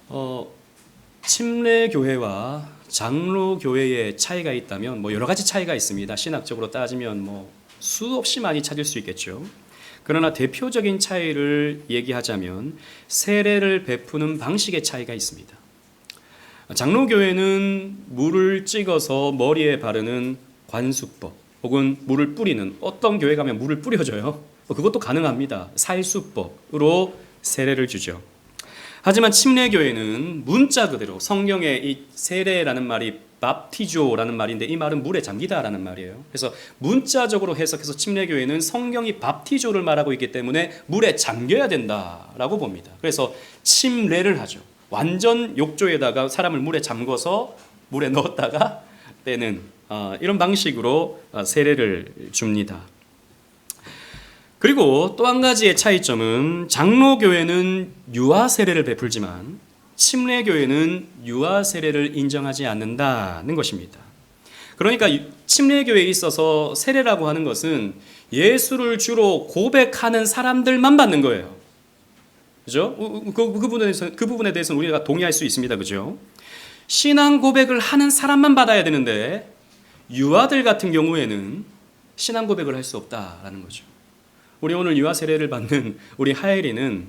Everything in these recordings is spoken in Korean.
어, 침례교회와 장로교회의 차이가 있다면 여러 가지 차이가 있습니다. 신학적으로 따지면 수없이 많이 찾을 수 있겠죠. 그러나 대표적인 차이를 얘기하자면 세례를 베푸는 방식의 차이가 있습니다. 장로교회는 물을 찍어서 머리에 바르는 관수법 혹은 물을 뿌리는, 어떤 교회 가면 물을 뿌려줘요. 그것도 가능합니다. 살수법으로 세례를 주죠. 하지만 침례교회는 문자 그대로 성경에 이 세례라는 말이 밥티조라는 말인데 이 말은 물에 잠기다라는 말이에요. 그래서 문자적으로 해석해서 침례교회는 성경이 밥티조를 말하고 있기 때문에 물에 잠겨야 된다라고 봅니다. 그래서 침례를 하죠. 완전 욕조에다가 사람을 물에 잠궈서 물에 넣었다가 떼는 이런 방식으로 세례를 줍니다. 그리고 또 한 가지의 차이점은 장로교회는 유아 세례를 베풀지만 침례교회는 유아 세례를 인정하지 않는다는 것입니다. 그러니까 침례교회에 있어서 세례라고 하는 것은 예수를 주로 고백하는 사람들만 받는 거예요. 그죠? 그 부분에 대해서는 우리가 동의할 수 있습니다. 그죠? 신앙 고백을 하는 사람만 받아야 되는데 유아들 같은 경우에는 신앙 고백을 할 수 없다라는 거죠. 우리 오늘 유아 세례를 받는 우리 하엘이는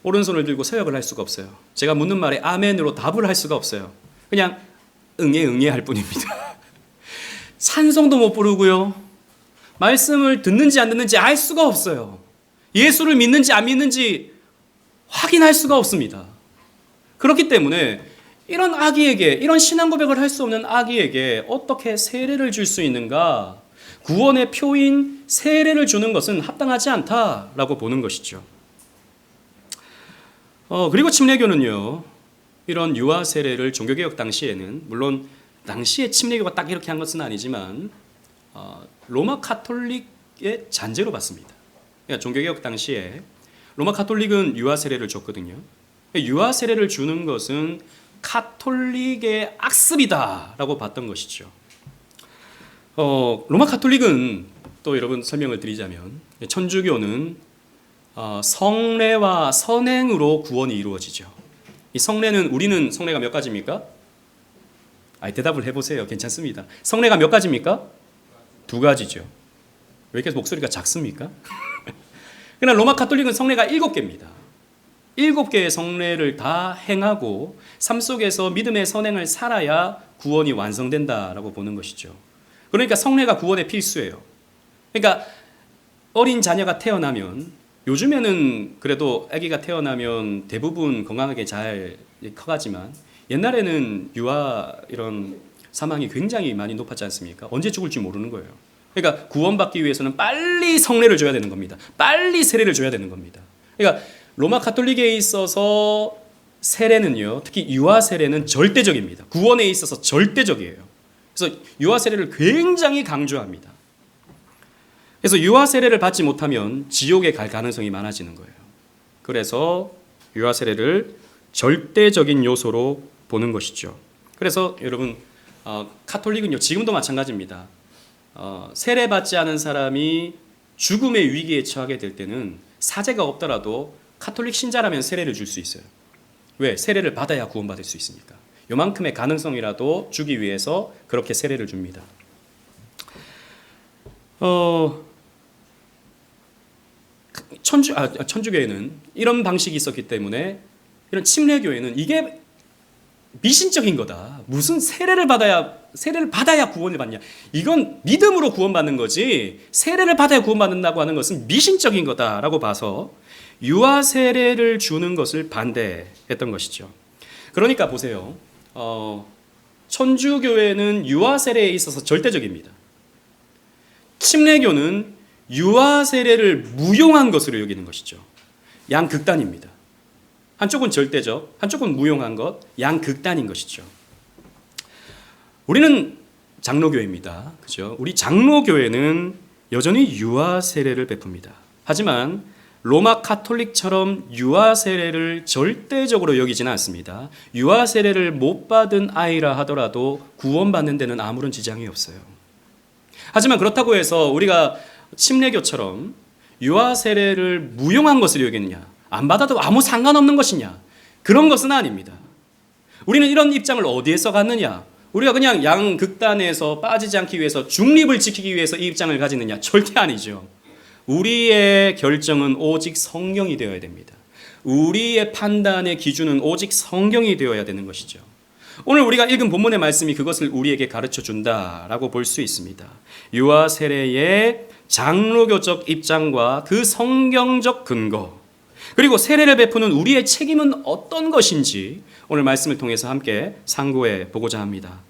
오른손을 들고 서역을 할 수가 없어요. 제가 묻는 말에 아멘으로 답을 할 수가 없어요. 그냥 응애 할 뿐입니다. 찬송도 못 부르고요. 말씀을 듣는지 안 듣는지 알 수가 없어요. 예수를 믿는지 안 믿는지 확인할 수가 없습니다. 그렇기 때문에 이런 아기에게, 이런 신앙 고백을 할 수 없는 아기에게 어떻게 세례를 줄 수 있는가? 구원의 표인 세례를 주는 것은 합당하지 않다라고 보는 것이죠. 그리고 침례교는요, 이런 유아 세례를 종교개혁 당시에는, 물론 당시에 침례교가 딱 이렇게 한 것은 아니지만 로마 카톨릭의 잔재로 봤습니다. 그러니까 종교개혁 당시에 로마 카톨릭은 유아 세례를 줬거든요. 유아 세례를 주는 것은 카톨릭의 악습이다라고 봤던 것이죠. 로마 카톨릭은 또 여러분 설명을 드리자면 천주교는 성례와 선행으로 구원이 이루어지죠. 이 성례는, 우리는 성례가 몇 가지입니까? 대답을 해보세요. 괜찮습니다. 성례가 몇 가지입니까? 2가지죠. 왜 이렇게 목소리가 작습니까? 그러나 로마 카톨릭은 성례가 7개입니다. 7개의 성례를 다 행하고 삶 속에서 믿음의 선행을 살아야 구원이 완성된다라고 보는 것이죠. 그러니까 성례가 구원의 필수예요. 그러니까 어린 자녀가 태어나면, 요즘에는 그래도 아기가 태어나면 대부분 건강하게 잘 커가지만 옛날에는 유아 이런 사망이 굉장히 많이 높았지 않습니까? 언제 죽을지 모르는 거예요. 그러니까 구원받기 위해서는 빨리 성례를 줘야 되는 겁니다. 빨리 세례를 줘야 되는 겁니다. 그러니까 로마 카톨릭에 있어서 세례는요, 특히 유아 세례는 절대적입니다. 구원에 있어서 절대적이에요. 그래서 유아 세례를 굉장히 강조합니다. 그래서 유아 세례를 받지 못하면 지옥에 갈 가능성이 많아지는 거예요. 그래서 유아 세례를 절대적인 요소로 보는 것이죠. 그래서 여러분, 카톨릭은요, 지금도 마찬가지입니다. 세례 받지 않은 사람이 죽음의 위기에 처하게 될 때는 사죄가 없더라도 카톨릭 신자라면 세례를 줄 수 있어요. 왜? 세례를 받아야 구원받을 수 있으니까. 요만큼의 가능성이라도 주기 위해서 그렇게 세례를 줍니다. 천주교회는 이런 방식이 있었기 때문에, 이런 침례교회는 이게 미신적인 거다. 무슨 세례를 받아야 구원을 받냐. 이건 믿음으로 구원받는 거지 세례를 받아야 구원받는다고 하는 것은 미신적인 거다라고 봐서 유아 세례를 주는 것을 반대했던 것이죠. 그러니까 보세요. 천주교회는 유아 세례에 있어서 절대적입니다. 침례교는 유아 세례를 무용한 것으로 여기는 것이죠. 양극단입니다. 한쪽은 절대적, 한쪽은 무용한 것, 양극단인 것이죠. 우리는 장로교회입니다. 그죠? 우리 장로교회는 여전히 유아 세례를 베풉니다. 하지만 로마 카톨릭처럼 유아 세례를 절대적으로 여기지는 않습니다. 유아 세례를 못 받은 아이라 하더라도 구원받는 데는 아무런 지장이 없어요. 하지만 그렇다고 해서 우리가 침례교처럼 유아 세례를 무용한 것을 여기느냐, 안 받아도 아무 상관없는 것이냐, 그런 것은 아닙니다. 우리는 이런 입장을 어디에서 갖느냐? 우리가 그냥 양극단에서 빠지지 않기 위해서 중립을 지키기 위해서 이 입장을 가지느냐? 절대 아니죠. 우리의 결정은 오직 성경이 되어야 됩니다. 우리의 판단의 기준은 오직 성경이 되어야 되는 것이죠. 오늘 우리가 읽은 본문의 말씀이 그것을 우리에게 가르쳐 준다라고 볼 수 있습니다. 유아 세례의 장로교적 입장과 그 성경적 근거, 그리고 세례를 베푸는 우리의 책임은 어떤 것인지 오늘 말씀을 통해서 함께 상고해 보고자 합니다.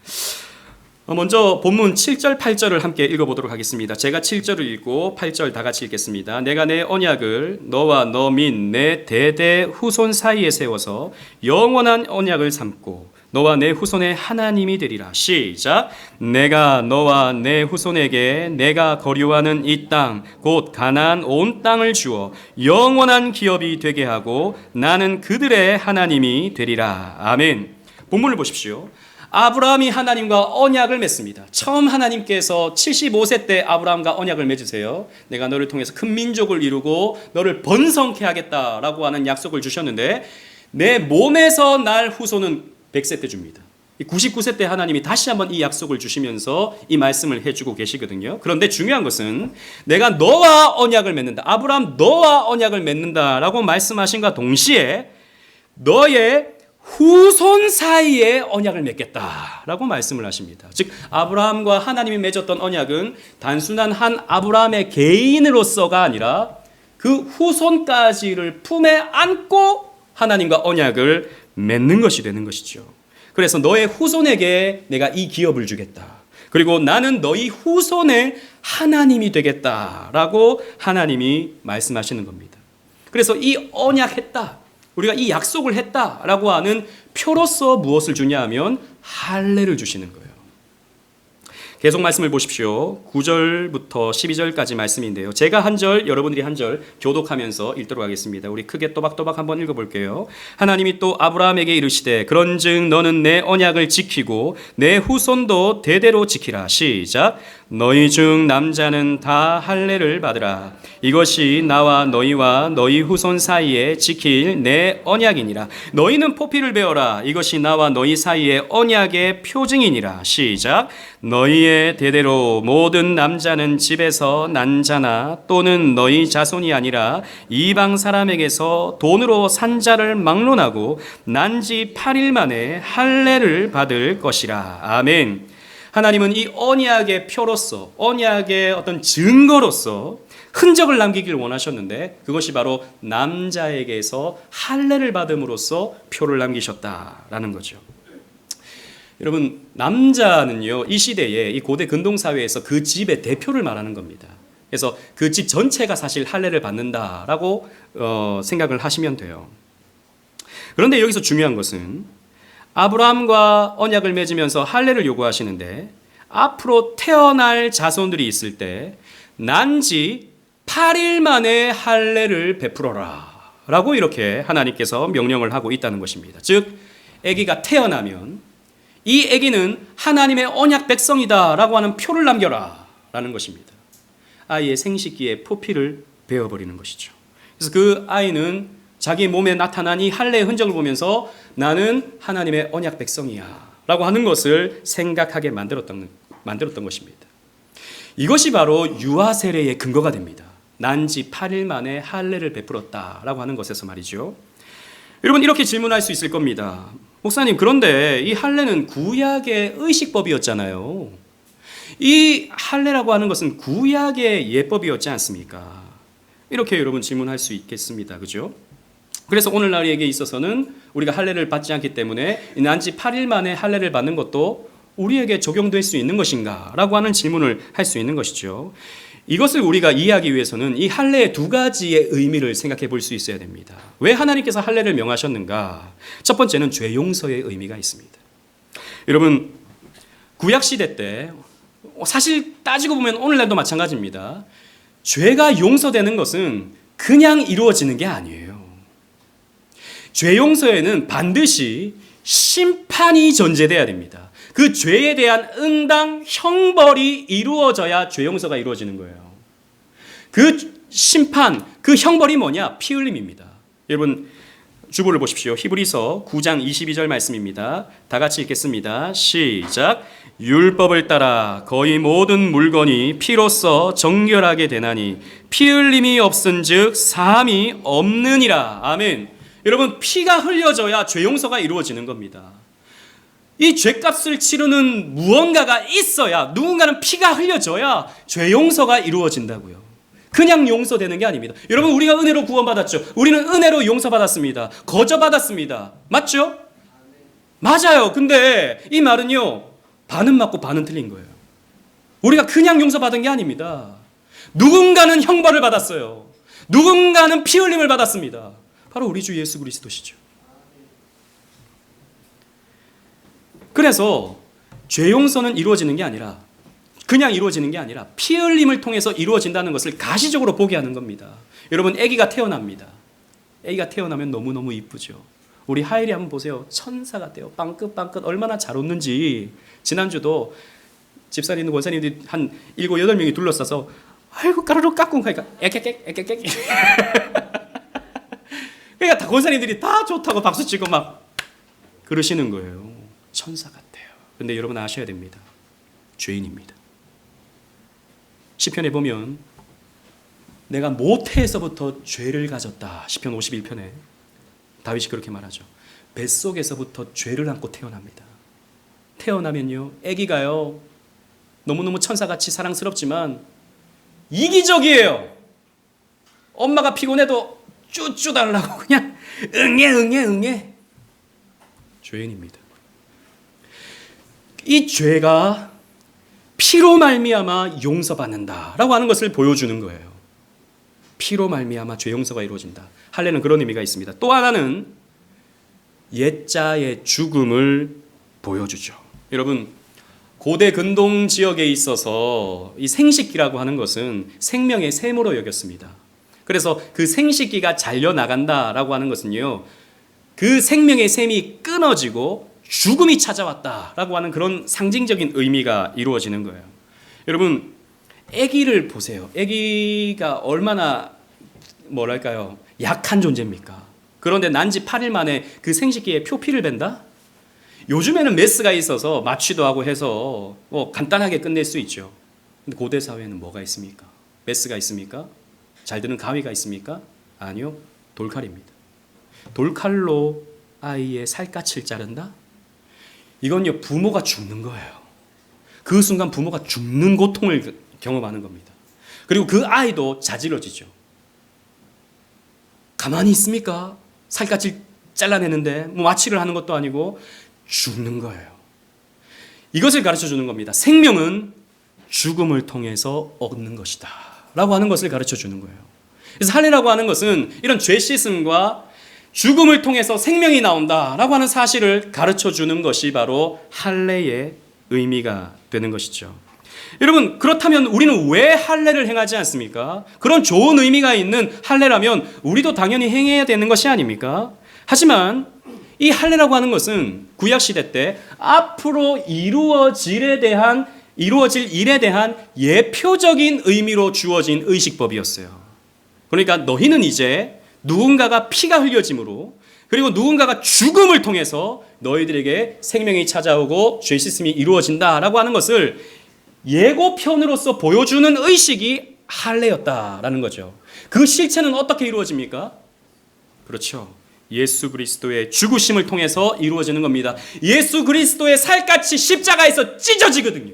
먼저 본문 7절, 8절을 함께 읽어보도록 하겠습니다. 제가 7절을 읽고 8절 다 같이 읽겠습니다. 내가 내 언약을 너와 너 및 내 대대 후손 사이에 세워서 영원한 언약을 삼고 너와 내 후손의 하나님이 되리라. 시작. 내가 너와 내 후손에게 내가 거류하는 이 땅 곧 가나안 온 땅을 주어 영원한 기업이 되게 하고 나는 그들의 하나님이 되리라. 아멘. 본문을 보십시오. 아브라함이 하나님과 언약을 맺습니다. 처음 하나님께서 75세 때 아브라함과 언약을 맺으세요. 내가 너를 통해서 큰 민족을 이루고 너를 번성케 하겠다라고 하는 약속을 주셨는데 내 몸에서 날 후손은 100세 때 줍니다. 99세 때 하나님이 다시 한번 이 약속을 주시면서 이 말씀을 해주고 계시거든요. 그런데 중요한 것은 내가 너와 언약을 맺는다. 아브라함 너와 언약을 맺는다라고 말씀하신과 동시에 너의 후손 사이에 언약을 맺겠다라고 말씀을 하십니다. 즉 아브라함과 하나님이 맺었던 언약은 단순한 한 아브라함의 개인으로서가 아니라 그 후손까지를 품에 안고 하나님과 언약을 맺는 것이 되는 것이죠. 그래서 너의 후손에게 내가 이 기업을 주겠다. 그리고 나는 너희 후손의 하나님이 되겠다라고 하나님이 말씀하시는 겁니다. 그래서 이 언약했다, 우리가 이 약속을 했다라고 하는 표로서 무엇을 주냐 하면 할례를 주시는 거예요. 계속 말씀을 보십시오. 9절부터 12절까지 말씀인데요. 제가 한 절, 여러분들이 한 절 교독하면서 읽도록 하겠습니다. 우리 크게 또박또박 한번 읽어볼게요. 하나님이 또 아브라함에게 이르시되 그런즉 너는 내 언약을 지키고 내 후손도 대대로 지키라. 시작. 너희 중 남자는 다 할례를 받으라. 이것이 나와 너희와 너희 후손 사이에 지킬 내 언약이니라. 너희는 포피를 베어라. 이것이 나와 너희 사이의 언약의 표징이니라. 시작. 너희의 대대로 모든 남자는 집에서 난 자나 또는 너희 자손이 아니라 이방 사람에게서 돈으로 산 자를 막론하고 난 지 8일 만에 할례를 받을 것이라. 아멘. 하나님은 이 언약의 표로서, 언약의 어떤 증거로서 흔적을 남기길 원하셨는데 그것이 바로 남자에게서 할례를 받음으로써 표를 남기셨다라는 거죠. 여러분, 남자는요, 이 시대에 이 고대 근동 사회에서 그 집의 대표를 말하는 겁니다. 그래서 그 집 전체가 사실 할례를 받는다라고 생각을 하시면 돼요. 그런데 여기서 중요한 것은 아브라함과 언약을 맺으면서 할례를 요구하시는데 앞으로 태어날 자손들이 있을 때 난 지 8일 만에 할례를 베풀어라 라고 이렇게 하나님께서 명령을 하고 있다는 것입니다. 즉 아기가 태어나면 이 아기는 하나님의 언약 백성이다 라고 하는 표를 남겨라 라는 것입니다. 아이의 생식기에 포피를 베어버리는 것이죠. 그래서 그 아이는 자기 몸에 나타난 이 할례의 흔적을 보면서 나는 하나님의 언약 백성이야 라고 하는 것을 생각하게 만들었던 것입니다. 이것이 바로 유아 세례의 근거가 됩니다. 난 지 8일 만에 할례를 베풀었다라고 하는 것에서 말이죠. 여러분, 이렇게 질문할 수 있을 겁니다. 목사님, 그런데 이 할례는 구약의 의식법이었잖아요. 이 할례라고 하는 것은 구약의 예법이었지 않습니까? 이렇게 여러분 질문할 수 있겠습니다. 그죠? 그래서 오늘날에게 있어서는 우리가 할례를 받지 않기 때문에 난 지 8일 만에 할례를 받는 것도 우리에게 적용될 수 있는 것인가? 라고 하는 질문을 할 수 있는 것이죠. 이것을 우리가 이해하기 위해서는 이 할례의 두 가지의 의미를 생각해 볼 수 있어야 됩니다. 왜 하나님께서 할례를 명하셨는가? 첫 번째는 죄 용서의 의미가 있습니다. 여러분, 구약시대 때 사실 따지고 보면 오늘날도 마찬가지입니다. 죄가 용서되는 것은 그냥 이루어지는 게 아니에요. 죄 용서에는 반드시 심판이 전제돼야 됩니다. 그 죄에 대한 응당 형벌이 이루어져야 죄 용서가 이루어지는 거예요. 그 심판, 그 형벌이 뭐냐? 피 흘림입니다. 여러분, 주보를 보십시오. 히브리서 9장 22절 말씀입니다. 다 같이 읽겠습니다. 시작. 율법을 따라 거의 모든 물건이 피로써 정결하게 되나니 피 흘림이 없은즉 사함이 없느니라. 아멘. 여러분, 피가 흘려져야 죄 용서가 이루어지는 겁니다. 이 죄값을 치르는 무언가가 있어야, 누군가는 피가 흘려져야 죄 용서가 이루어진다고요. 그냥 용서되는 게 아닙니다. 여러분, 우리가 은혜로 구원받았죠. 우리는 은혜로 용서받았습니다. 거저받았습니다. 맞죠? 맞아요. 근데 이 말은요, 반은 맞고 반은 틀린 거예요. 우리가 그냥 용서받은 게 아닙니다. 누군가는 형벌을 받았어요. 누군가는 피 흘림을 받았습니다. 바로 우리 주 예수 그리스도시죠. 그래서 죄 용서는 이루어지는 게 아니라, 그냥 이루어지는 게 아니라 피 흘림을 통해서 이루어진다는 것을 가시적으로 보게 하는 겁니다. 여러분, 아기가 태어납니다. 아기가 태어나면 너무너무 이쁘죠. 우리 하엘이 한번 보세요. 천사 같아요. 빵긋빵긋 얼마나 잘 웃는지. 지난주도 집사님 있는 권사님들이 한 7, 8명이 둘러싸서 아이고 까르르 깎고 가니까 애깨깨 애깨깨 그러니까 권사님들이 다 좋다고 박수치고 막 그러시는 거예요. 천사 같아요. 그런데 여러분 아셔야 됩니다. 죄인입니다. 시편에 보면 내가 모태에서부터 죄를 가졌다. 시편 51편에 다윗이 그렇게 말하죠. 뱃속에서부터 죄를 안고 태어납니다. 태어나면요, 아기가요 너무너무 천사같이 사랑스럽지만 이기적이에요. 엄마가 피곤해도 쭈쭈 달라고 그냥 응애. 죄인입니다. 이 죄가 피로 말미암아 용서받는다라고 하는 것을 보여주는 거예요. 피로 말미암아 죄 용서가 이루어진다. 할례는 그런 의미가 있습니다. 또 하나는 옛자의 죽음을 보여주죠. 여러분, 고대 근동 지역에 있어서 이 생식기라고 하는 것은 생명의 셈으로 여겼습니다. 그래서 그 생식기가 잘려나간다라고 하는 것은요, 그 생명의 셈이 끊어지고 죽음이 찾아왔다라고 하는 그런 상징적인 의미가 이루어지는 거예요. 여러분, 아기를 보세요. 아기가 얼마나 뭐랄까요, 약한 존재입니까? 그런데 난지 8일 만에 그 생식기에 표피를 댄다? 요즘에는 메스가 있어서 마취도 하고 해서 뭐 간단하게 끝낼 수 있죠. 근데 고대 사회에는 뭐가 있습니까? 메스가 있습니까? 잘 드는 가위가 있습니까? 아니요. 돌칼입니다. 돌칼로 아이의 살갗을 자른다? 이건요, 부모가 죽는 거예요. 그 순간 부모가 죽는 고통을 경험하는 겁니다. 그리고 그 아이도 자지러지죠. 가만히 있습니까? 살갗을 잘라내는데 뭐 마취를 하는 것도 아니고 죽는 거예요. 이것을 가르쳐 주는 겁니다. 생명은 죽음을 통해서 얻는 것이다 라고 하는 것을 가르쳐 주는 거예요. 그래서 할례라고 하는 것은 이런 죄 씻음과 죽음을 통해서 생명이 나온다 라고 하는 사실을 가르쳐 주는 것이 바로 할례의 의미가 되는 것이죠. 여러분, 그렇다면 우리는 왜 할례를 행하지 않습니까? 그런 좋은 의미가 있는 할례라면 우리도 당연히 행해야 되는 것이 아닙니까? 하지만 이 할례라고 하는 것은 구약시대 때 앞으로 이루어질 일에 대한 예표적인 의미로 주어진 의식법이었어요. 그러니까 너희는 이제 누군가가 피가 흘려짐으로, 그리고 누군가가 죽음을 통해서 너희들에게 생명이 찾아오고 죄 씻음이 이루어진다라고 하는 것을 예고편으로서 보여주는 의식이 할례였다라는 거죠. 그 실체는 어떻게 이루어집니까? 그렇죠. 예수 그리스도의 죽으심을 통해서 이루어지는 겁니다. 예수 그리스도의 살갗이 십자가에서 찢어지거든요.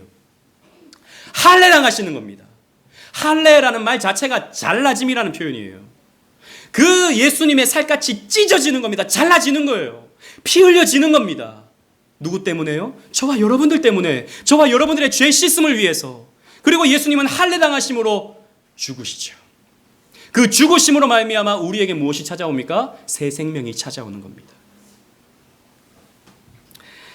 할례당하시는 겁니다. 할례라는 말 자체가 잘라짐이라는 표현이에요. 그 예수님의 살갗이 찢어지는 겁니다. 잘라지는 거예요. 피 흘려지는 겁니다. 누구 때문에요? 저와 여러분들 때문에, 저와 여러분들의 죄 씻음을 위해서. 그리고 예수님은 할례당하심으로 죽으시죠. 그 죽으심으로 말미암아 우리에게 무엇이 찾아옵니까? 새 생명이 찾아오는 겁니다.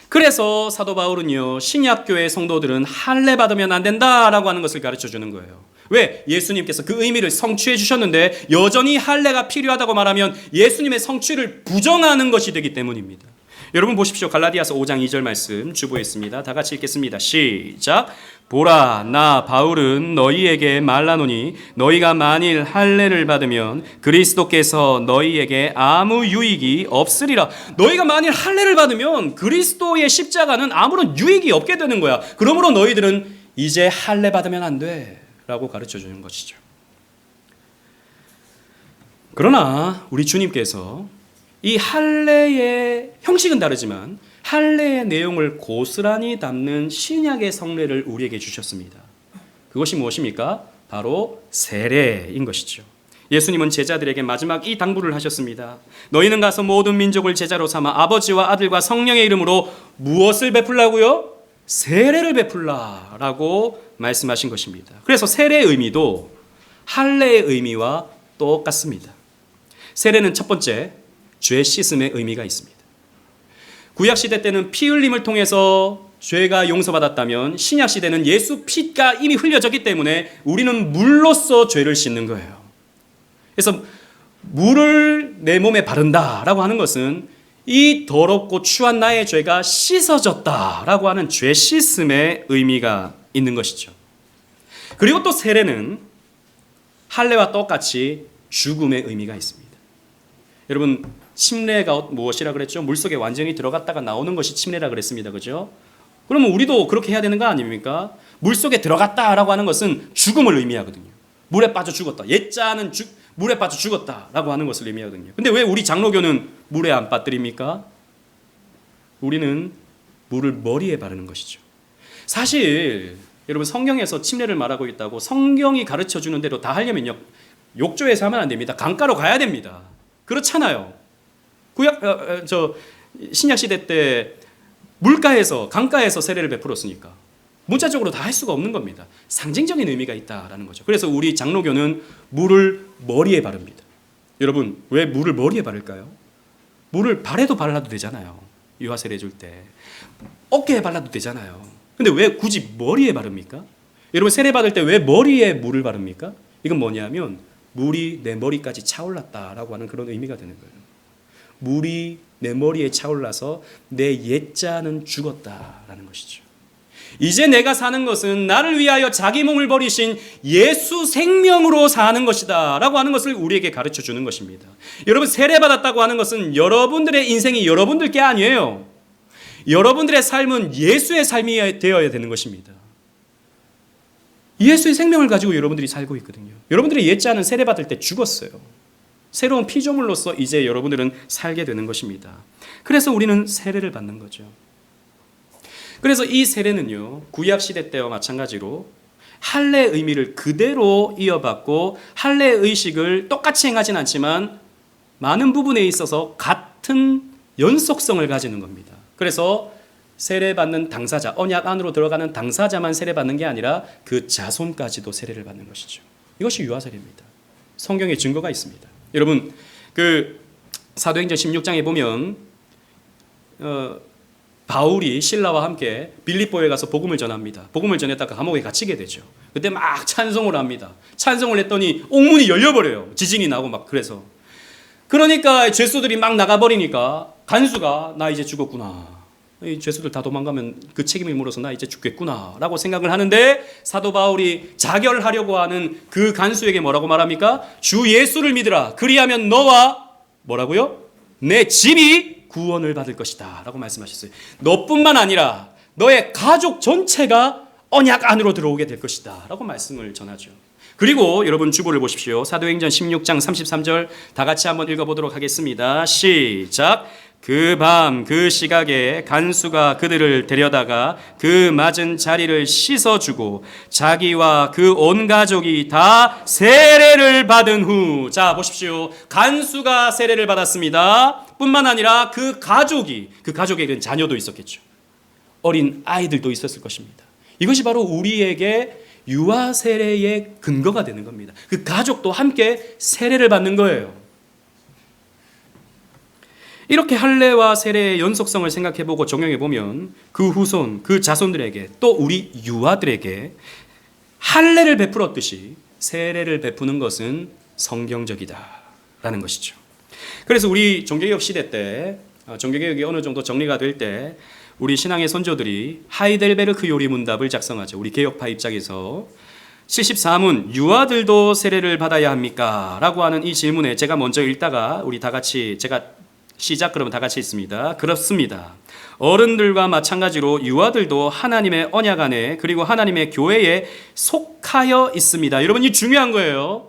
그래서 사도 바울은요, 신약교회 성도들은 할례 받으면 안 된다라고 하는 것을 가르쳐 주는 거예요. 왜? 예수님께서 그 의미를 성취해 주셨는데 여전히 할례가 필요하다고 말하면 예수님의 성취를 부정하는 것이 되기 때문입니다. 여러분 보십시오. 갈라디아서 5장 2절 말씀 주보에 있습니다. 다 같이 읽겠습니다. 시작. 보라, 나 바울은 너희에게 말하노니 너희가 만일 할례를 받으면 그리스도께서 너희에게 아무 유익이 없으리라. 너희가 만일 할례를 받으면 그리스도의 십자가는 아무런 유익이 없게 되는 거야. 그러므로 너희들은 이제 할례 받으면 안 돼 라고 가르쳐 주는 것이죠. 그러나 우리 주님께서 이 할례의 형식은 다르지만 할례의 내용을 고스란히 담는 신약의 성례를 우리에게 주셨습니다. 그것이 무엇입니까? 바로 세례인 것이죠. 예수님은 제자들에게 마지막 이 당부를 하셨습니다. 너희는 가서 모든 민족을 제자로 삼아 아버지와 아들과 성령의 이름으로 무엇을 베풀라고요? 세례를 베풀라라고 말씀하신 것입니다. 그래서 세례의 의미도 할례의 의미와 똑같습니다. 세례는 첫 번째, 죄 씻음의 의미가 있습니다. 구약시대 때는 피 흘림을 통해서 죄가 용서받았다면 신약시대는 예수 피가 이미 흘려졌기 때문에 우리는 물로써 죄를 씻는 거예요. 그래서 물을 내 몸에 바른다라고 하는 것은 이 더럽고 추한 나의 죄가 씻어졌다라고 하는 죄 씻음의 의미가 있는 것이죠. 그리고 또 세례는 할례와 똑같이 죽음의 의미가 있습니다. 여러분 침례가 무엇이라 그랬죠? 물속에 완전히 들어갔다가 나오는 것이 침례라 그랬습니다. 그죠? 그러면 우리도 그렇게 해야 되는 거 아닙니까? 물속에 들어갔다라고 하는 것은 죽음을 의미하거든요. 물에 빠져 죽었다. 옛자는 물에 빠져 죽었다라고 하는 것을 의미하거든요. 근데 왜 우리 장로교는 물에 안 빠뜨립니까? 우리는 물을 머리에 바르는 것이죠. 사실 여러분 성경에서 침례를 말하고 있다고 성경이 가르쳐주는 대로 다 하려면요. 욕조에서 하면 안 됩니다. 강가로 가야 됩니다. 그렇잖아요. 신약 시대 때 강가에서 세례를 베풀었으니까 문자적으로 다 할 수가 없는 겁니다. 상징적인 의미가 있다라는 거죠. 그래서 우리 장로교는 물을 머리에 바릅니다. 여러분 왜 물을 머리에 바를까요? 물을 발에도 발라도 되잖아요. 유아 세례 줄 때 어깨에 발라도 되잖아요. 근데 왜 굳이 머리에 바릅니까? 여러분 세례 받을 때 왜 머리에 물을 바릅니까? 이건 뭐냐면 물이 내 머리까지 차올랐다라고 하는 그런 의미가 되는 거예요. 물이 내 머리에 차올라서 내 옛자는 죽었다라는 것이죠. 이제 내가 사는 것은 나를 위하여 자기 몸을 버리신 예수 생명으로 사는 것이다 라고 하는 것을 우리에게 가르쳐 주는 것입니다. 여러분 세례받았다고 하는 것은 여러분들의 인생이 여러분들 게 아니에요. 여러분들의 삶은 예수의 삶이 되어야 되는 것입니다. 예수의 생명을 가지고 여러분들이 살고 있거든요. 여러분들의 옛자는 세례받을 때 죽었어요. 새로운 피조물로서 이제 여러분들은 살게 되는 것입니다. 그래서 우리는 세례를 받는 거죠. 그래서 이 세례는요, 구약시대 때와 마찬가지로 할례 의미를 그대로 이어받고 할례 의식을 똑같이 행하진 않지만 많은 부분에 있어서 같은 연속성을 가지는 겁니다. 그래서 세례받는 당사자, 언약 안으로 들어가는 당사자만 세례받는 게 아니라 그 자손까지도 세례를 받는 것이죠. 이것이 유아세례입니다. 성경에 증거가 있습니다. 여러분 그 사도행전 16장에 보면 바울이 신라와 함께 빌립보에 가서 복음을 전합니다. 복음을 전했다가 감옥에 갇히게 되죠. 그때 막 찬송을 합니다. 찬송을 했더니 옥문이 열려버려요. 지진이 나고 막 그래서. 그러니까 죄수들이 막 나가버리니까 간수가 나 이제 죽었구나. 이 죄수들 다 도망가면 그 책임을 물어서 나 이제 죽겠구나 라고 생각을 하는데 사도 바울이 자결하려고 하는 그 간수에게 뭐라고 말합니까? 주 예수를 믿으라. 그리하면 너와 뭐라고요? 내 집이 구원을 받을 것이다 라고 말씀하셨어요. 너뿐만 아니라 너의 가족 전체가 언약 안으로 들어오게 될 것이다 라고 말씀을 전하죠. 그리고 여러분 주보를 보십시오. 사도행전 16장 33절 다 같이 한번 읽어보도록 하겠습니다. 시작. 그 밤 그 시각에 간수가 그들을 데려다가 그 맞은 자리를 씻어주고 자기와 그 온 가족이 다 세례를 받은 후, 자 보십시오. 간수가 세례를 받았습니다. 뿐만 아니라 그 가족에게는 자녀도 있었겠죠. 어린 아이들도 있었을 것입니다. 이것이 바로 우리에게 유아 세례의 근거가 되는 겁니다. 그 가족도 함께 세례를 받는 거예요. 이렇게 할례와 세례의 연속성을 생각해보고 적용해보면 그 후손, 그 자손들에게 또 우리 유아들에게 할례를 베풀었듯이 세례를 베푸는 것은 성경적이다라는 것이죠. 그래서 우리 종교개혁 시대 때 종교개혁이 어느 정도 정리가 될 때 우리 신앙의 선조들이 하이델베르크 요리문답을 작성하죠. 우리 개혁파 입장에서 74문 유아들도 세례를 받아야 합니까? 라고 하는 이 질문에 제가 먼저 읽다가 우리 다 같이 제가 시작 그러면 다 같이 있습니다. 그렇습니다. 어른들과 마찬가지로 유아들도 하나님의 언약 안에 그리고 하나님의 교회에 속하여 있습니다. 여러분 이 중요한 거예요.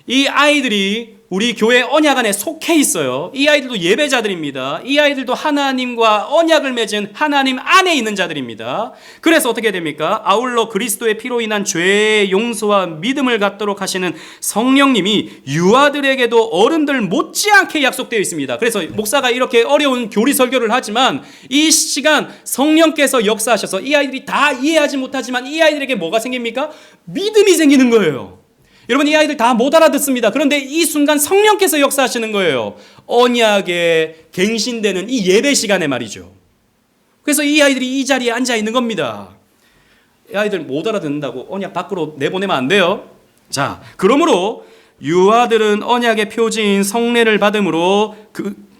이 아이들이 우리 교회 언약 안에 속해 있어요. 이 아이들도 예배자들입니다. 이 아이들도 하나님과 언약을 맺은 하나님 안에 있는 자들입니다. 그래서 어떻게 됩니까? 아울러 그리스도의 피로 인한 죄의 용서와 믿음을 갖도록 하시는 성령님이 유아들에게도 어른들 못지않게 약속되어 있습니다. 그래서 목사가 이렇게 어려운 교리 설교를 하지만 이 시간 성령께서 역사하셔서 이 아이들이 다 이해하지 못하지만 이 아이들에게 뭐가 생깁니까? 믿음이 생기는 거예요. 여러분 이 아이들 다 못 알아듣습니다. 그런데 이 순간 성령께서 역사하시는 거예요. 언약에 갱신되는 이 예배 시간에 말이죠. 그래서 이 아이들이 이 자리에 앉아 있는 겁니다. 이 아이들 못 알아듣는다고 언약 밖으로 내보내면 안 돼요. 자, 그러므로 유아들은 언약의 표지인 성례를 받음으로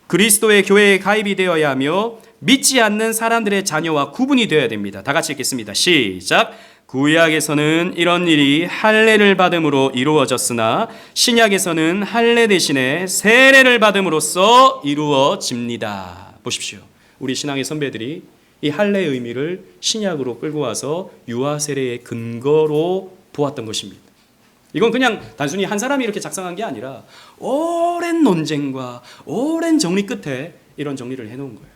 그리스도의 교회에 가입이 되어야 하며 믿지 않는 사람들의 자녀와 구분이 되어야 됩니다. 다 같이 읽겠습니다. 시작. 구약에서는 이런 일이 할례를 받음으로 이루어졌으나 신약에서는 할례 대신에 세례를 받음으로써 이루어집니다. 보십시오. 우리 신앙의 선배들이 이 할례의 의미를 신약으로 끌고 와서 유아 세례의 근거로 보았던 것입니다. 이건 그냥 단순히 한 사람이 이렇게 작성한 게 아니라 오랜 논쟁과 오랜 정리 끝에 이런 정리를 해놓은 거예요.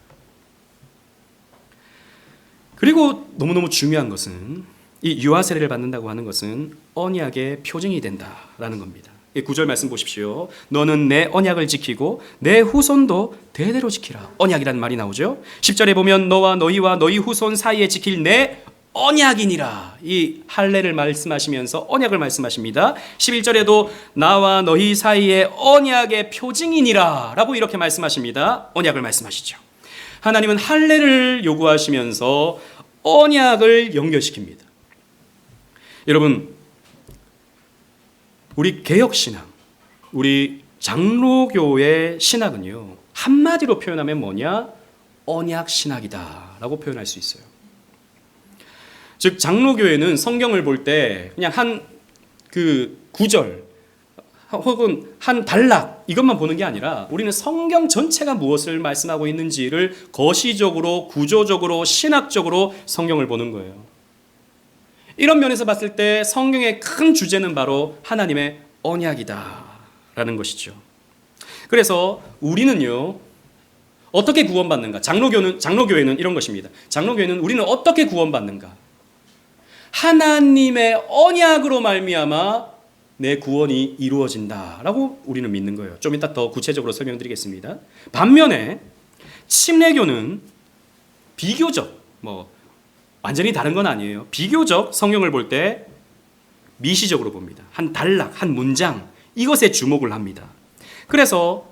그리고 너무너무 중요한 것은 이 유아 세례를 받는다고 하는 것은 언약의 표징이 된다라는 겁니다. 9절 말씀 보십시오. 너는 내 언약을 지키고 내 후손도 대대로 지키라. 언약이라는 말이 나오죠. 10절에 보면 너와 너희 후손 사이에 지킬 내 언약이니라. 이 할례를 말씀하시면서 언약을 말씀하십니다. 11절에도 나와 너희 사이에 언약의 표징이니라 라고 이렇게 말씀하십니다. 언약을 말씀하시죠. 하나님은 할례를 요구하시면서 언약을 연결시킵니다. 여러분, 우리 개혁신앙, 우리 장로교의 신학은요, 한마디로 표현하면 뭐냐? 언약신학이다 라고 표현할 수 있어요. 즉 장로교회는 성경을 볼 때 그냥 한 그 구절 혹은 한 단락 이것만 보는 게 아니라 우리는 성경 전체가 무엇을 말씀하고 있는지를 거시적으로 구조적으로 신학적으로 성경을 보는 거예요. 이런 면에서 봤을 때 성경의 큰 주제는 바로 하나님의 언약이다라는 것이죠. 그래서 우리는요 어떻게 구원받는가? 장로교회는 이런 것입니다. 장로교회는 우리는 어떻게 구원받는가? 하나님의 언약으로 말미암아 내 구원이 이루어진다라고 우리는 믿는 거예요. 좀 이따 더 구체적으로 설명드리겠습니다. 반면에 침례교는 비교적 완전히 다른 건 아니에요. 비교적 성경을 볼 때 미시적으로 봅니다. 한 단락, 한 문장 이것에 주목을 합니다. 그래서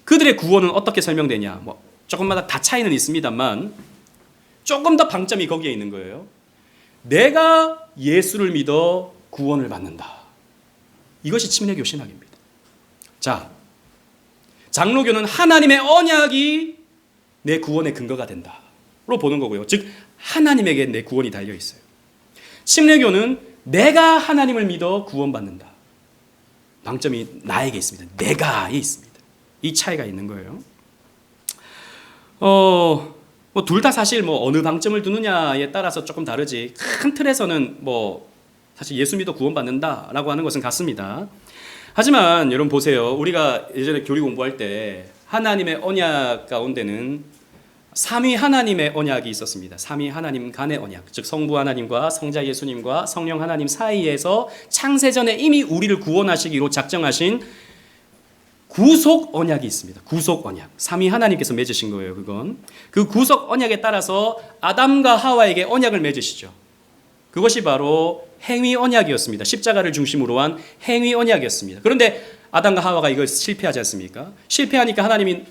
그들의 구원은 어떻게 설명되냐? 조금마다 다 차이는 있습니다만 조금 더 방점이 거기에 있는 거예요. 내가 예수를 믿어 구원을 받는다. 이것이 침례교 신학입니다. 자, 장로교는 하나님의 언약이 내 구원의 근거가 된다로 보는 거고요. 즉 하나님에게 내 구원이 달려 있어요. 침례교는 내가 하나님을 믿어 구원받는다. 방점이 나에게 있습니다. 내가에 있습니다. 이 차이가 있는 거예요. 둘 다 사실 어느 방점을 두느냐에 따라서 조금 다르지 큰 틀에서는 사실 예수 믿어 구원받는다라고 하는 것은 같습니다. 하지만 여러분 보세요. 우리가 예전에 교리 공부할 때 하나님의 언약 가운데는 삼위 하나님의 언약이 있었습니다. 삼위 하나님 간의 언약, 즉 성부 하나님과 성자 예수님과 성령 하나님 사이에서 창세전에 이미 우리를 구원하시기로 작정하신 구속 언약이 있습니다. 구속 언약. 삼위 하나님께서 맺으신 거예요. 그건 그 구속 언약에 따라서 아담과 하와에게 언약을 맺으시죠. 그것이 바로 행위 언약이었습니다. 십자가를 중심으로 한 행위 언약이었습니다. 그런데 아담과 하와가 이걸 실패하지 않습니까? 실패하니까 하나님이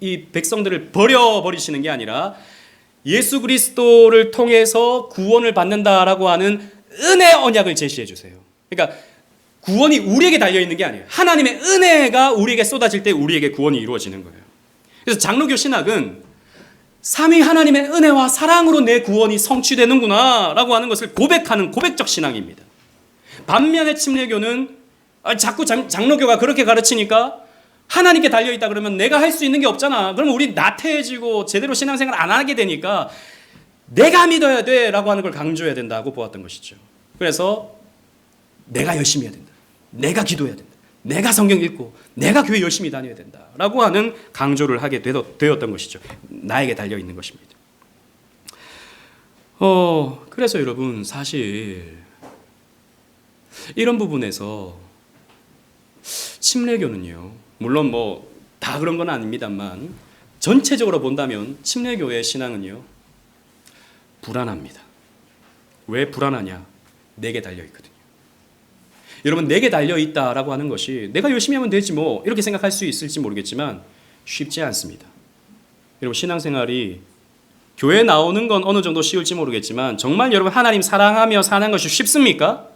이 백성들을 버리시는 게 아니라 예수 그리스도를 통해서 구원을 받는다라고 하는 은혜 언약을 제시해 주세요. 그러니까 구원이 우리에게 달려 있는 게 아니에요. 하나님의 은혜가 우리에게 쏟아질 때 우리에게 구원이 이루어지는 거예요. 그래서 장로교 신학은 삼위 하나님의 은혜와 사랑으로 내 구원이 성취되는구나 라고 하는 것을 고백하는 고백적 신앙입니다. 반면에 침례교는 자꾸 장로교가 그렇게 가르치니까 하나님께 달려있다 그러면 내가 할 수 있는 게 없잖아. 그러면 우리 나태해지고 제대로 신앙생활 안 하게 되니까 내가 믿어야 돼 라고 하는 걸 강조해야 된다고 보았던 것이죠. 그래서 내가 열심히 해야 된다. 내가 기도해야 된다. 내가 성경 읽고 내가 교회 열심히 다녀야 된다라고 하는 강조를 하게 되었던 것이죠. 나에게 달려있는 것입니다. 그래서 여러분 사실 이런 부분에서 침례교는요, 물론 뭐 다 그런 건 아닙니다만 전체적으로 본다면 침례교의 신앙은요 불안합니다. 왜 불안하냐? 내게 달려있거든요. 여러분 내게 달려있다라고 하는 것이 내가 열심히 하면 되지 뭐 이렇게 생각할 수 있을지 모르겠지만 쉽지 않습니다. 여러분 신앙생활이 교회 나오는 건 어느 정도 쉬울지 모르겠지만 정말 여러분 하나님 사랑하며 사는 것이 쉽습니까?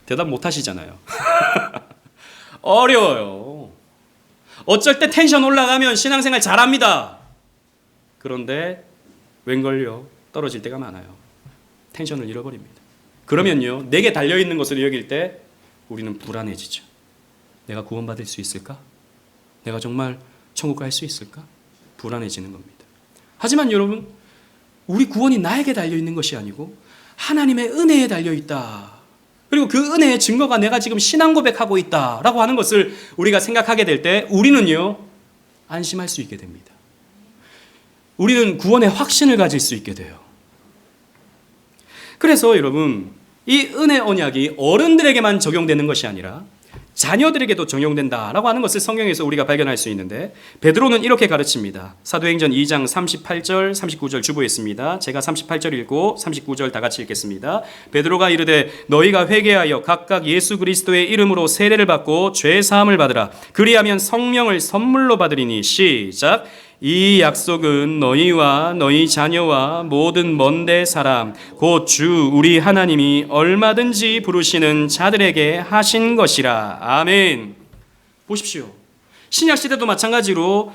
대답 못 하시잖아요. 어려워요. 어쩔 때 텐션 올라가면 신앙생활 잘합니다. 그런데 웬걸요? 떨어질 때가 많아요. 텐션을 잃어버립니다. 그러면요, 내게 달려있는 것을 여길 때 우리는 불안해지죠. 내가 구원받을 수 있을까? 내가 정말 천국 갈 수 있을까? 불안해지는 겁니다. 하지만 여러분, 우리 구원이 나에게 달려있는 것이 아니고 하나님의 은혜에 달려있다. 그리고 그 은혜의 증거가 내가 지금 신앙 고백하고 있다라고 하는 것을 우리가 생각하게 될 때 우리는요, 안심할 수 있게 됩니다. 우리는 구원의 확신을 가질 수 있게 돼요. 그래서 여러분, 이 은혜 언약이 어른들에게만 적용되는 것이 아니라 자녀들에게도 적용된다라고 하는 것을 성경에서 우리가 발견할 수 있는데 베드로는 이렇게 가르칩니다. 사도행전 2장 38절 39절 주보했습니다. 제가 38절 읽고 39절 다 같이 읽겠습니다. 베드로가 이르되 너희가 회개하여 각각 예수 그리스도의 이름으로 세례를 받고 죄 사함을 받으라. 그리하면 성령을 선물로 받으리니 시작. 이 약속은 너희와 너희 자녀와 모든 먼데 사람 곧 주 우리 하나님이 얼마든지 부르시는 자들에게 하신 것이라. 아멘. 보십시오. 신약 시대도 마찬가지로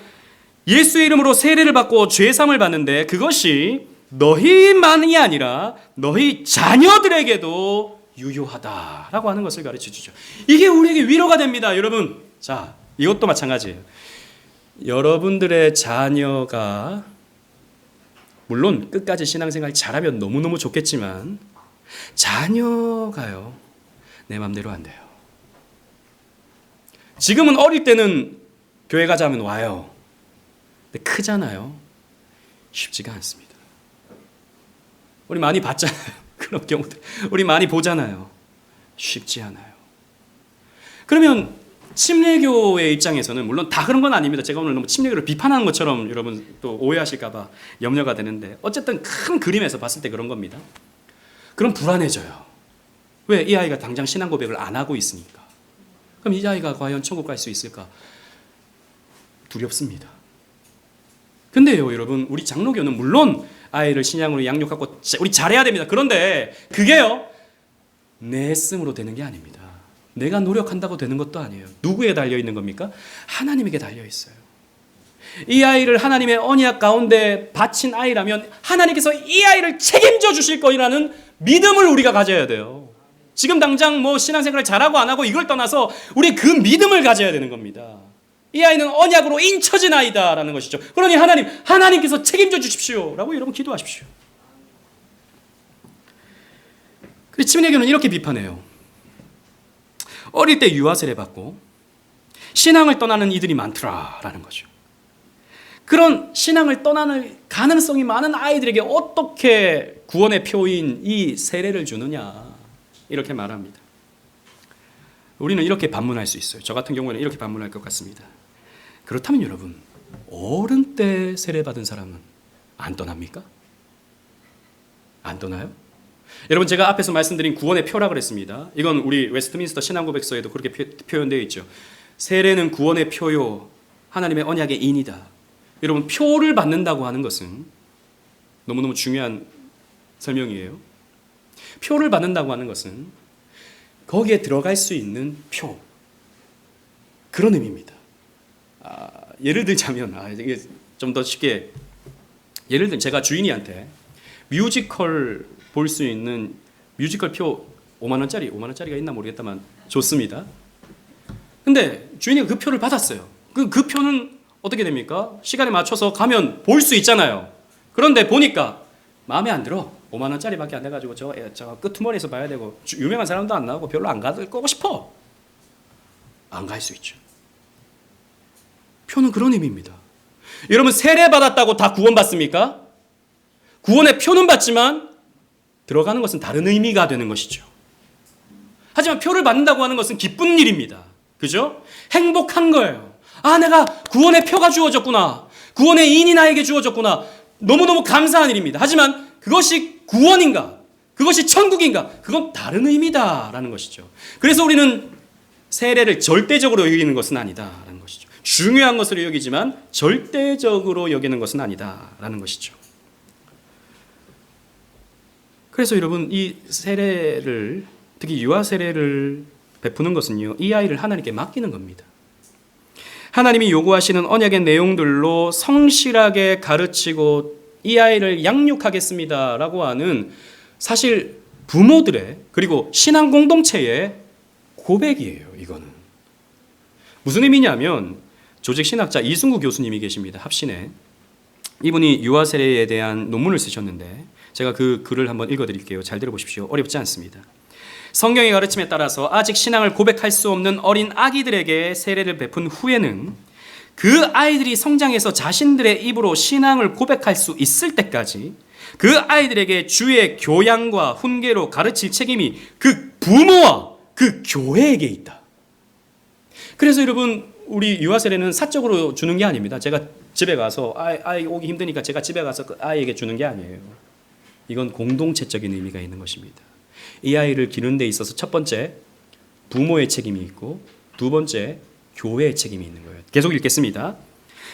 예수의 이름으로 세례를 받고 죄사함을 받는데 그것이 너희만이 아니라 너희 자녀들에게도 유효하다라고 하는 것을 가르쳐 주죠. 이게 우리에게 위로가 됩니다, 여러분. 자, 이것도 마찬가지예요. 여러분들의 자녀가 물론 끝까지 신앙생활 잘하면 너무너무 좋겠지만 자녀가요 내 맘대로 안 돼요. 지금은 어릴 때는 교회 가자면 와요. 근데 크잖아요. 쉽지가 않습니다. 우리 많이 봤잖아요. 그런 경우들 우리 많이 보잖아요. 쉽지 않아요. 그러면 침례교의 입장에서는 물론 다 그런 건 아닙니다. 제가 오늘 너무 침례교를 비판하는 것처럼 여러분 또 오해하실까 봐 염려가 되는데 어쨌든 큰 그림에서 봤을 때 그런 겁니다. 그럼 불안해져요. 왜? 이 아이가 당장 신앙 고백을 안 하고 있으니까. 그럼 이 아이가 과연 천국 갈 수 있을까? 두렵습니다. 근데요 여러분, 우리 장로교는 물론 아이를 신앙으로 양육하고 우리 잘해야 됩니다. 그런데 그게요 내 씀으로 되는 게 아닙니다. 내가 노력한다고 되는 것도 아니에요. 누구에 달려있는 겁니까? 하나님에게 달려있어요. 이 아이를 하나님의 언약 가운데 바친 아이라면 하나님께서 이 아이를 책임져 주실 거라는 믿음을 우리가 가져야 돼요. 지금 당장 뭐 신앙생활을 잘하고 안 하고 이걸 떠나서 우리 그 믿음을 가져야 되는 겁니다. 이 아이는 언약으로 인쳐진 아이다라는 것이죠. 그러니 하나님께서 책임져 주십시오 라고 여러분 기도하십시오. 그리고 침례교는 이렇게 비판해요. 어릴 때 유아 세례 받고 신앙을 떠나는 이들이 많더라라는 거죠. 그런 신앙을 떠나는 가능성이 많은 아이들에게 어떻게 구원의 표인 이 세례를 주느냐 이렇게 말합니다. 우리는 이렇게 반문할 수 있어요. 저 같은 경우에는 이렇게 반문할 것 같습니다. 그렇다면 여러분, 어른 때 세례 받은 사람은 안 떠납니까? 안 떠나요? 여러분 제가 앞에서 말씀드린 구원의 표라 그랬습니다. 이건 우리 웨스트민스터 신앙고백서에도 그렇게 표현되어 있죠. 세례는 구원의 표요 하나님의 언약의 인이다. 여러분 표를 받는다고 하는 것은 너무너무 중요한 설명이에요. 표를 받는다고 하는 것은 거기에 들어갈 수 있는 표, 그런 의미입니다. 예를 들자면 이게 좀 더 쉽게 예를 들면 제가 주인이한테 뮤지컬 볼 수 있는 뮤지컬 표 5만 원짜리가 있나 모르겠다만 좋습니다. 근데 주인이 그 표를 받았어요. 그 표는 어떻게 됩니까? 시간에 맞춰서 가면 볼 수 있잖아요. 그런데 보니까 마음에 안 들어. 5만 원짜리밖에 안 돼가지고 저 끄트머리에서 봐야 되고 유명한 사람도 안 나오고 별로 안 가고 싶어. 안 갈 수 있죠. 표는 그런 의미입니다. 여러분 세례 받았다고 다 구원받습니까? 구원의 표는 받지만 들어가는 것은 다른 의미가 되는 것이죠. 하지만 표를 받는다고 하는 것은 기쁜 일입니다. 그죠? 행복한 거예요. 내가 구원의 표가 주어졌구나. 구원의 인이 나에게 주어졌구나. 너무너무 감사한 일입니다. 하지만 그것이 구원인가? 그것이 천국인가? 그건 다른 의미다라는 것이죠. 그래서 우리는 세례를 절대적으로 여기는 것은 아니다라는 것이죠. 중요한 것으로 여기지만 절대적으로 여기는 것은 아니다라는 것이죠. 그래서 여러분 이 세례를 특히 유아 세례를 베푸는 것은요. 이 아이를 하나님께 맡기는 겁니다. 하나님이 요구하시는 언약의 내용들로 성실하게 가르치고 이 아이를 양육하겠습니다라고 하는 사실 부모들의 그리고 신앙 공동체의 고백이에요. 이거는 무슨 의미냐면 조직신학자 이승구 교수님이 계십니다. 합신에 이분이 유아 세례에 대한 논문을 쓰셨는데 제가 그 글을 한번 읽어드릴게요. 잘 들어보십시오. 어렵지 않습니다. 성경의 가르침에 따라서 아직 신앙을 고백할 수 없는 어린 아기들에게 세례를 베푼 후에는 그 아이들이 성장해서 자신들의 입으로 신앙을 고백할 수 있을 때까지 그 아이들에게 주의 교양과 훈계로 가르칠 책임이 그 부모와 그 교회에게 있다. 그래서 여러분 우리 유아 세례는 사적으로 주는 게 아닙니다. 제가 집에 가서 아이 오기 힘드니까 제가 집에 가서 그 아이에게 주는 게 아니에요. 이건 공동체적인 의미가 있는 것입니다. 이 아이를 기르는 데 있어서 첫 번째 부모의 책임이 있고 두 번째 교회의 책임이 있는 거예요. 계속 읽겠습니다.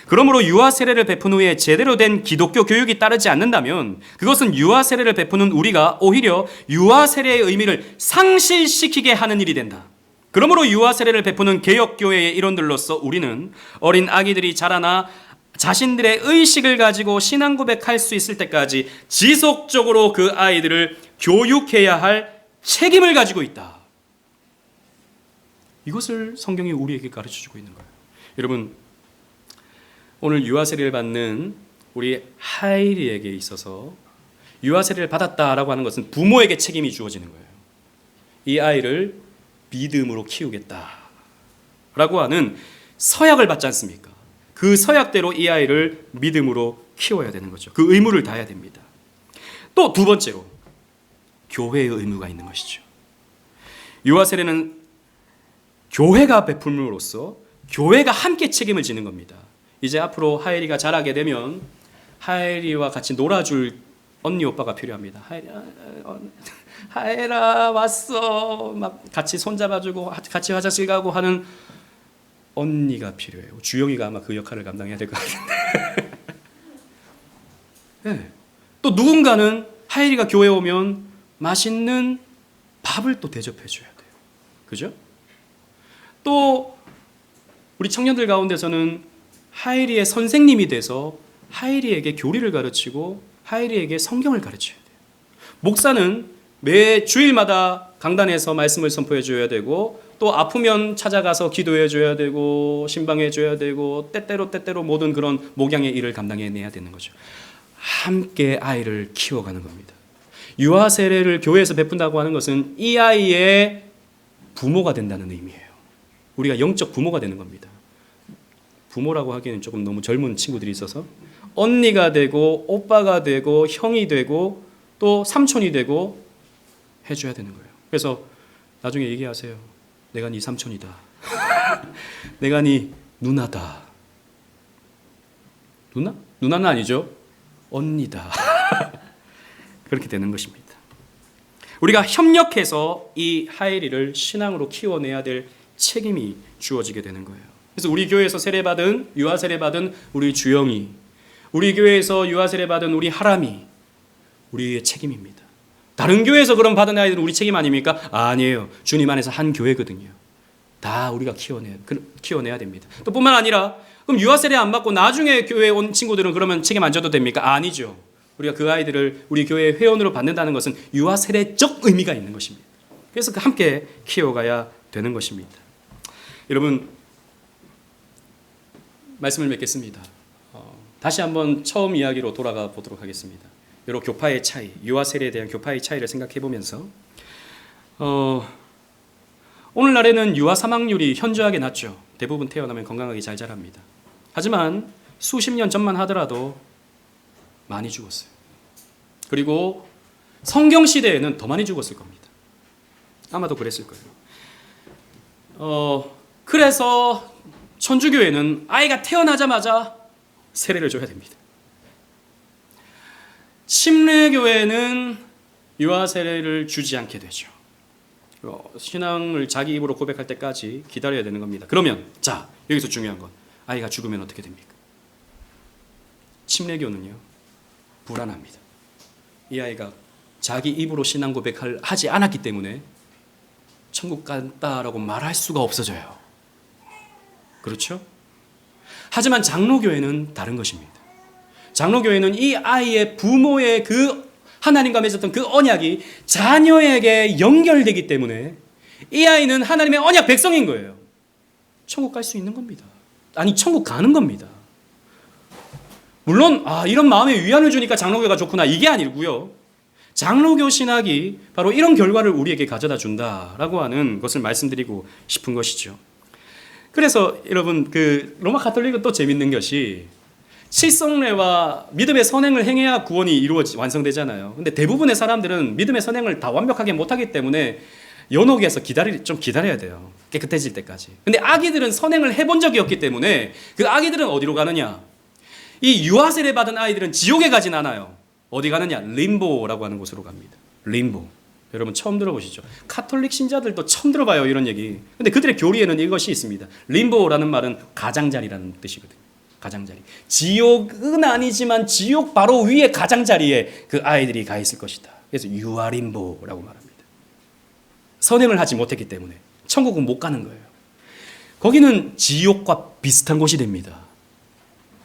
그러므로 유아 세례를 베푼 후에 제대로 된 기독교 교육이 따르지 않는다면 그것은 유아 세례를 베푸는 우리가 오히려 유아 세례의 의미를 상실시키게 하는 일이 된다. 그러므로 유아 세례를 베푸는 개혁교회의 일원들로서 우리는 어린 아기들이 자라나 자신들의 의식을 가지고 신앙 고백할 수 있을 때까지 지속적으로 그 아이들을 교육해야 할 책임을 가지고 있다. 이것을 성경이 우리에게 가르쳐주고 있는 거예요. 여러분 오늘 유아 세례를 받는 우리 하일이에게 있어서 유아 세례를 받았다라고 하는 것은 부모에게 책임이 주어지는 거예요. 이 아이를 믿음으로 키우겠다라고 하는 서약을 받지 않습니까? 그 서약대로 이 아이를 믿음으로 키워야 되는 거죠. 그 의무를 다해야 됩니다. 또 두 번째로 교회의 의무가 있는 것이죠. 유아 세례는 교회가 베풀므로써 교회가 함께 책임을 지는 겁니다. 이제 앞으로 하엘이가 자라게 되면 하엘이와 같이 놀아줄 언니 오빠가 필요합니다. 하엘아 왔어. 막 같이 손잡아주고 같이 화장실 가고 하는 언니가 필요해요. 주영이가 아마 그 역할을 감당해야 될 것 같은데. 네. 또 누군가는 하엘이가 교회에 오면 맛있는 밥을 또 대접해 줘야 돼요. 그죠? 또 우리 청년들 가운데서는 하엘이의 선생님이 돼서 하엘이에게 교리를 가르치고 하엘이에게 성경을 가르쳐야 돼요. 목사는 매 주일마다 강단에서 말씀을 선포해 줘야 되고 또 아프면 찾아가서 기도해 줘야 되고 신방해 줘야 되고 때때로 모든 그런 목양의 일을 감당해내야 되는 거죠. 함께 아이를 키워가는 겁니다. 유아 세례를 교회에서 베푼다고 하는 것은 이 아이의 부모가 된다는 의미예요. 우리가 영적 부모가 되는 겁니다. 부모라고 하기에는 조금 너무 젊은 친구들이 있어서 언니가 되고 오빠가 되고 형이 되고 또 삼촌이 되고 해줘야 되는 거예요. 그래서 나중에 얘기하세요. 내가 네 삼촌이다. 내가 네 누나다. 누나? 누나는 아니죠. 언니다. 그렇게 되는 것입니다. 우리가 협력해서 이 하엘이를 신앙으로 키워내야 될 책임이 주어지게 되는 거예요. 그래서 우리 교회에서 세례받은 유아 세례받은 우리 주영이, 우리 교회에서 유아 세례받은 우리 하람이 우리의 책임입니다. 다른 교회에서 그런 받은 아이들은 우리 책임 아닙니까? 아니에요. 주님 안에서 한 교회거든요. 다 우리가 키워내야 됩니다. 또 뿐만 아니라 그럼 유아 세례 안 받고 나중에 교회에 온 친구들은 그러면 책임 안 져도 됩니까? 아니죠. 우리가 그 아이들을 우리 교회 회원으로 받는다는 것은 유아 세례적 의미가 있는 것입니다. 그래서 함께 키워가야 되는 것입니다. 여러분, 말씀을 맺겠습니다. 다시 한번 처음 이야기로 돌아가 보도록 하겠습니다. 여러 교파의 차이, 유아 세례에 대한 교파의 차이를 생각해 보면서 오늘날에는 유아 사망률이 현저하게 낮죠. 대부분 태어나면 건강하게 잘 자랍니다. 하지만 수십 년 전만 하더라도 많이 죽었어요. 그리고 성경 시대에는 더 많이 죽었을 겁니다. 아마도 그랬을 거예요. 그래서 천주교회는 아이가 태어나자마자 세례를 줘야 됩니다. 침례교회는 유아 세례를 주지 않게 되죠. 신앙을 자기 입으로 고백할 때까지 기다려야 되는 겁니다. 그러면 자, 여기서 중요한 건 아이가 죽으면 어떻게 됩니까? 침례교는요, 불안합니다. 이 아이가 자기 입으로 신앙 고백을 하지 않았기 때문에 천국 간다라고 말할 수가 없어져요. 그렇죠? 하지만 장로교회는 다른 것입니다. 장로교회는 이 아이의 부모의 그 하나님과 맺었던 그 언약이 자녀에게 연결되기 때문에 이 아이는 하나님의 언약 백성인 거예요. 천국 갈 수 있는 겁니다. 아니, 천국 가는 겁니다. 물론 이런 마음에 위안을 주니까 장로교가 좋구나, 이게 아니고요. 장로교 신학이 바로 이런 결과를 우리에게 가져다 준다라고 하는 것을 말씀드리고 싶은 것이죠. 그래서 여러분, 그 로마 가톨릭은 또 재밌는 것이 칠성례와 믿음의 선행을 행해야 구원이 완성되잖아요. 근데 대부분의 사람들은 믿음의 선행을 다 완벽하게 못하기 때문에 연옥에서 좀 기다려야 돼요. 깨끗해질 때까지. 근데 아기들은 선행을 해본 적이 없기 때문에 그 아기들은 어디로 가느냐? 이 유아 세례 받은 아이들은 지옥에 가진 않아요. 어디 가느냐? 림보라고 하는 곳으로 갑니다. 림보. 여러분 처음 들어보시죠? 카톨릭 신자들도 처음 들어봐요, 이런 얘기. 근데 그들의 교리에는 이것이 있습니다. 림보라는 말은 가장자리라는 뜻이거든요. 가장자리. 지옥은 아니지만 지옥 바로 위에 가장자리에 그 아이들이 가 있을 것이다. 그래서 유아림보라고 말합니다. 선행을 하지 못했기 때문에 천국은 못 가는 거예요. 거기는 지옥과 비슷한 곳이 됩니다.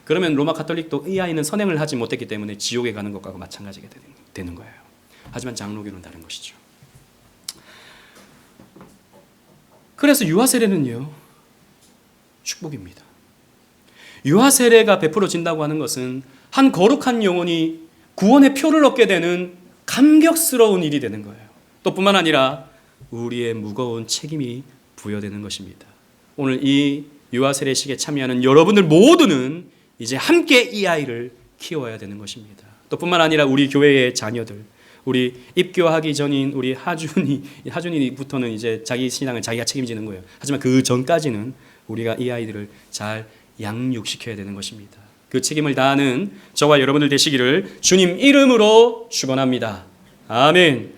그러면 로마 가톨릭도 이 아이는 선행을 하지 못했기 때문에 지옥에 가는 것과 마찬가지가 되는 거예요. 하지만 장로교는 다른 것이죠. 그래서 유아 세례는요, 축복입니다. 유아 세례가 베풀어진다고 하는 것은 한 거룩한 영혼이 구원의 표를 얻게 되는 감격스러운 일이 되는 거예요. 또 뿐만 아니라 우리의 무거운 책임이 부여되는 것입니다. 오늘 이 유아 세례식에 참여하는 여러분들 모두는 이제 함께 이 아이를 키워야 되는 것입니다. 또 뿐만 아니라 우리 교회의 자녀들, 우리 입교하기 전인 우리 하준이부터는 이제 자기 신앙을 자기가 책임지는 거예요. 하지만 그 전까지는 우리가 이 아이들을 잘 양육시켜야 되는 것입니다. 그 책임을 다하는 저와 여러분들 되시기를 주님 이름으로 축원합니다. 아멘.